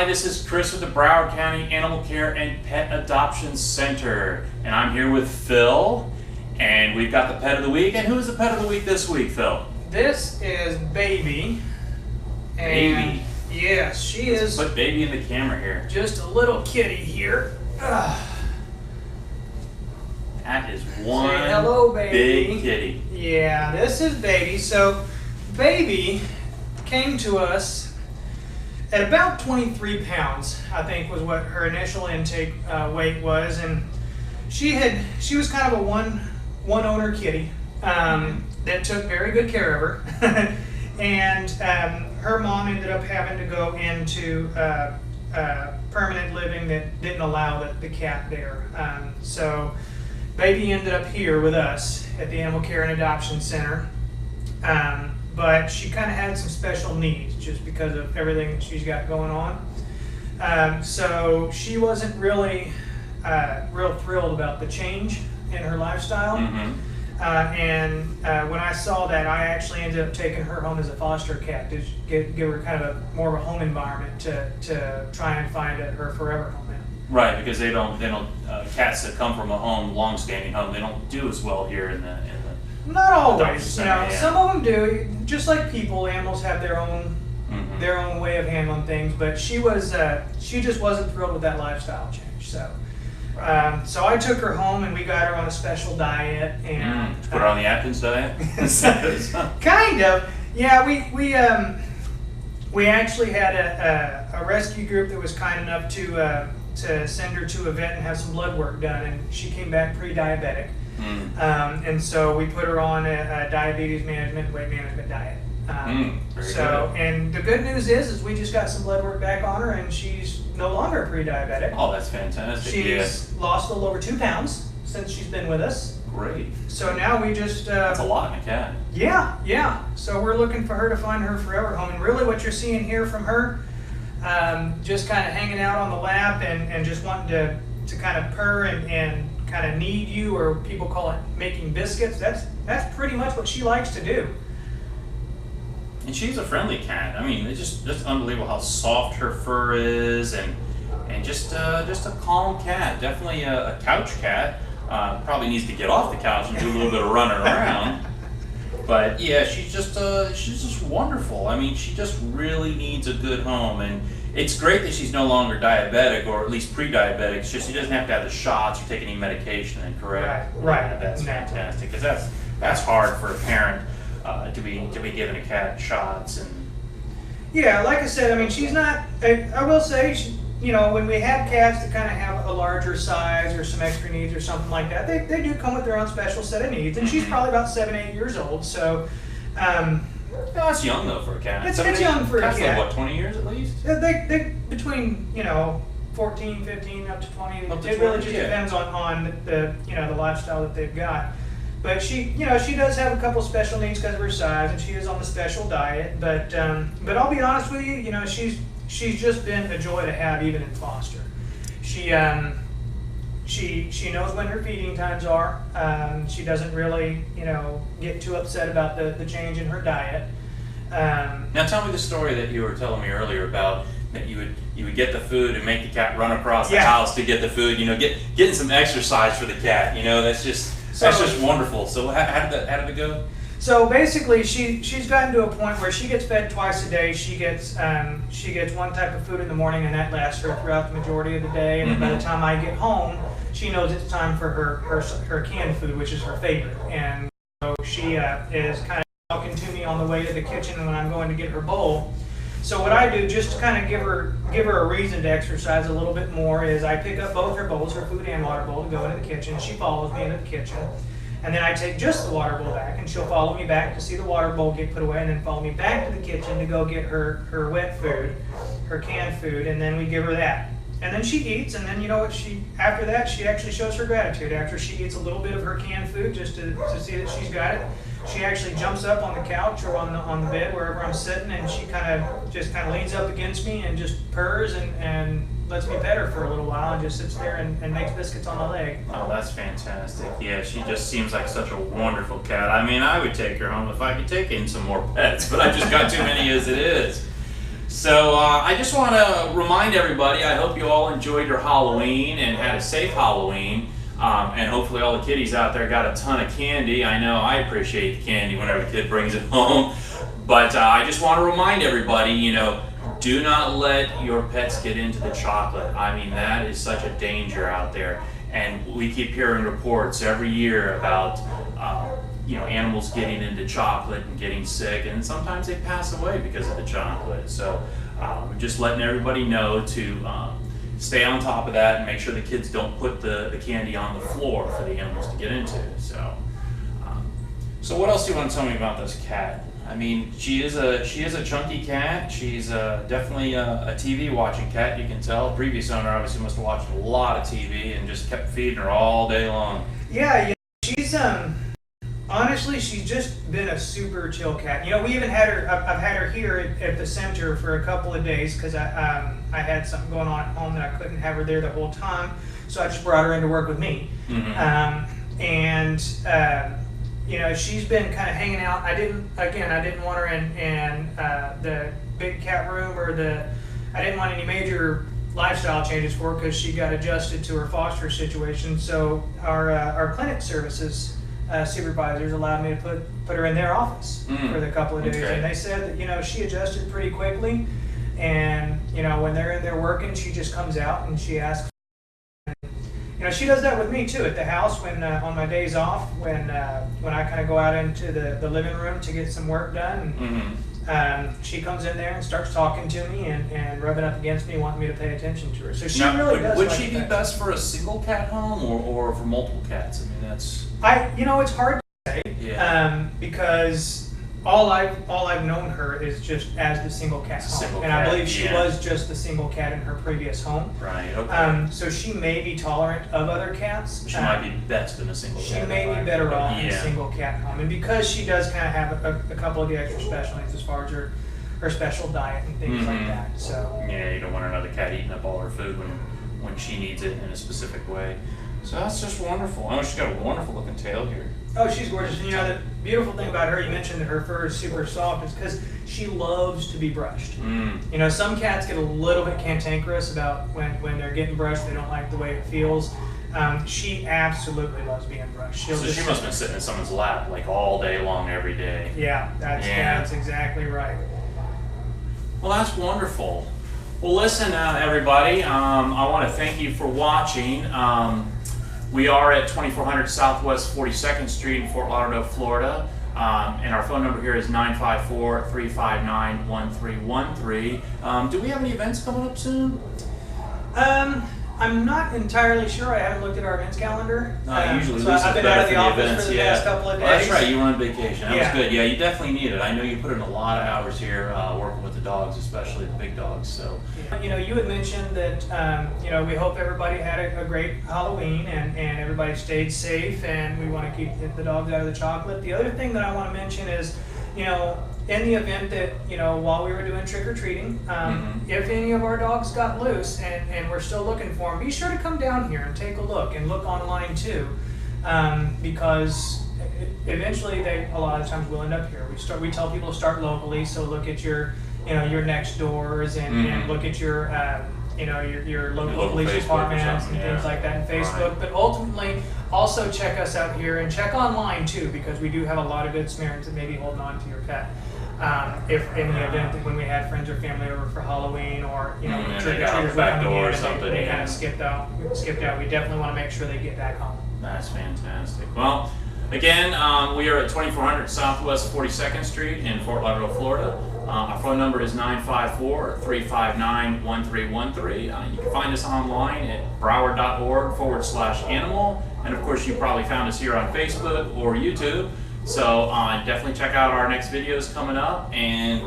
Hi, this is Chris with the Broward County Animal Care and Pet Adoption Center, and I'm here with Phil, and we've got the pet of the week. And who is the pet of the week this week, Phil? This is Baby. Baby. Yes, she Let's is. put Baby in the camera here. Just a little kitty here. That is one Say hello, baby. big kitty. Yeah, this is Baby. So, Baby came to us at about 23 pounds, I think was what her initial intake weight was, and she was kind of a one owner kitty that took very good care of her, and her mom ended up having to go into permanent living that didn't allow the cat there. So Baby ended up here with us at the Animal Care and Adoption Center. But she kind of had some special needs just because of everything that she's got going on. So she wasn't really real thrilled about the change in her lifestyle. And when I saw that, I actually ended up taking her home as a foster cat to give her kind of more of a home environment to try and find her forever home in. Right, because they don't cats that come from a long-standing home, they don't do as well here in the Not always, you know. Yeah. Some of them do. Just like people, animals have their own way of handling things. But she just wasn't thrilled with that lifestyle change. So, so I took her home and we got her on a special diet and put her on the Atkins diet. kind of. Yeah, we actually had a rescue group that was kind enough to send her to a vet and have some blood work done, and she came back pre-diabetic. And so we put her on a diabetes management, weight management diet. Good. And the good news is we just got some blood work back on her, and she's no longer pre-diabetic. Oh, that's fantastic. She's lost a little over 2 pounds since she's been with us. Great. So now we just... That's a lot in a cat. Yeah. So we're looking for her to find her forever home. And really what you're seeing here from her, just kind of hanging out on the lap and just wanting to kind of purr and kind of knead you, or people call it making biscuits. That's pretty much what she likes to do. And she's a friendly cat. I mean, it's just unbelievable how soft her fur is, and just a calm cat. Definitely a couch cat. Probably needs to get off the couch and do a little bit of running around. But yeah, she's just wonderful. I mean, she just really needs a good home, and it's great that she's no longer diabetic, or at least pre-diabetic. It's just she doesn't have to have the shots or take any medication. And correct? Right. That's fantastic, because that's hard for a parent to be giving a cat shots. And yeah, like I said, I mean, she's not. I will say, when we have cats that kind of have a larger size or some extra needs or something like that, they do come with their own special set of needs. And she's probably about 7-8 years old, so. That's young though for a cat. It's young for a cat. Like, what, 20 years at least? They between 14, 15 up to 20. It really just depends on the lifestyle that they've got. But she does have a couple special needs because of her size, and she is on the special diet. But I'll be honest with you, she's just been a joy to have even in foster. She knows when her feeding times are. She doesn't really, get too upset about the change in her diet. Now tell me the story that you were telling me earlier about that you would get the food and make the cat run across the house to get the food. Getting some exercise for the cat. That's just wonderful. So how did it go? So basically, she's gotten to a point where she gets fed twice a day. She gets one type of food in the morning, and that lasts her throughout the majority of the day. And by the time I get home, she knows it's time for her canned food, which is her favorite. And so she is kind of talking to me on the way to the kitchen when I'm going to get her bowl. So what I do, just to kind of give her a reason to exercise a little bit more, is I pick up both her bowls, her food and water bowl, to go into the kitchen. She follows me into the kitchen. And then I take just the water bowl back, and she'll follow me back to see the water bowl get put away, and then follow me back to the kitchen to go get her wet food, her canned food, and then we give her that. And then she eats, and then after that, she actually shows her gratitude. After she eats a little bit of her canned food, just to see that she's got it, she actually jumps up on the couch or on the bed, wherever I'm sitting, and she kind of leans up against me and just purrs and lets me pet her for a little while, and just sits there and makes biscuits on my leg. Oh, that's fantastic. Yeah, she just seems like such a wonderful cat. I mean, I would take her home if I could take in some more pets, but I just got too many as it is. So I just want to remind everybody, I hope you all enjoyed your Halloween and had a safe Halloween. And hopefully all the kiddies out there got a ton of candy. I know I appreciate the candy whenever the kid brings it home. But I just want to remind everybody, you know, do not let your pets get into the chocolate. I mean, that is such a danger out there. And we keep hearing reports every year about, you know, animals getting into chocolate and getting sick, and sometimes they pass away because of the chocolate. So we're just letting everybody know to stay on top of that and make sure the kids don't put the candy on the floor for the animals to get into. So what else do you want to tell me about this cat? I mean, she is a chunky cat. She's definitely a TV watching cat. You can tell. The previous owner obviously must have watched a lot of TV and just kept feeding her all day long. Yeah, she's honestly, she's just been a super chill cat. You know, we even had her. I've had her here at the center for a couple of days because I had something going on at home that I couldn't have her there the whole time. So I just brought her in to work with me. Mm-hmm. You know, she's been kind of hanging out. I didn't want her in the big cat room I didn't want any major lifestyle changes for her because she got adjusted to her foster situation. So our clinic services supervisors allowed me to put her in their office for the couple of days. Okay. And they said that, you know, she adjusted pretty quickly. And, you know, when they're in there working, she just comes out and she asks. You know, she does that with me too at the house when on my days off when I kind of go out into the living room to get some work done. And, she comes in there and starts talking to me and rubbing up against me, wanting me to pay attention to her. So she really does. Would she be best for a single cat home or for multiple cats? I mean, that's. You know, it's hard to say. Yeah. Because all I've known her is just as the single cat home, and I believe she was just the single cat in her previous home. Right. Okay. So she may be tolerant of other cats. She might be best in a single cat. She may be better off in a single cat home, and because she does kind of have a couple of the extra special needs as far as her special diet and things like that. So yeah, you don't want another cat eating up all her food when she needs it in a specific way. So that's just wonderful. Oh, she's got a wonderful looking tail here. Oh, she's gorgeous. And you know, the beautiful thing about her, you mentioned that her fur is super soft, is because she loves to be brushed. You know, some cats get a little bit cantankerous about when they're getting brushed. They don't like the way it feels. She absolutely loves being brushed. So she must have been sitting in someone's lap like all day long, every day. Yeah, that's exactly right. Well, that's wonderful. Well, listen, everybody, I want to thank you for watching. We are at 2400 Southwest 42nd Street in Fort Lauderdale, Florida. And our phone number here is 954-359-1313. Do we have any events coming up soon? I'm not entirely sure. I haven't looked at our events calendar. Usually so I've been out of the office for the past couple of days. Well, that's right, you were on vacation. That was good. Yeah, you definitely need it. I know you put in a lot of hours here working with the dogs, especially the big dogs. So, you know, you had mentioned that you know, we hope everybody had a great Halloween and everybody stayed safe, and we want to keep the dogs out of the chocolate. The other thing that I want to mention is, you know, in the event that, you know, while we were doing trick-or-treating, if any of our dogs got loose and we're still looking for them, be sure to come down here and take a look, and look online too, because eventually a lot of times will end up here. We tell people to start locally, so look at your next doors and look at your your local police departments and things like that, and Facebook. But ultimately, also check us out here and check online too, because we do have a lot of good Samaritans that may be holding on to your pet. If in the event that when we had friends or family over for Halloween, or trick-or-treaters back door or something, they kind of skipped out. We definitely want to make sure they get back home. That's fantastic. Well, again, we are at 2400 Southwest 42nd Street in Fort Lauderdale, Florida. Our phone number is 954-359-1313. You can find us online at broward.org/animal. And of course, you probably found us here on Facebook or YouTube. So definitely check out our next videos coming up, and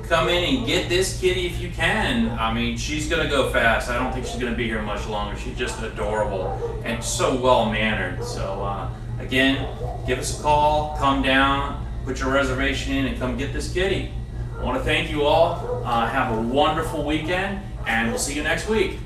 come in and get this kitty if you can. I mean, she's gonna go fast. I don't think she's gonna be here much longer. She's just adorable and so well mannered. So again, give us a call, come down, put your reservation in, and come get this kitty. I want to thank you all. Have a wonderful weekend, and we'll see you next week.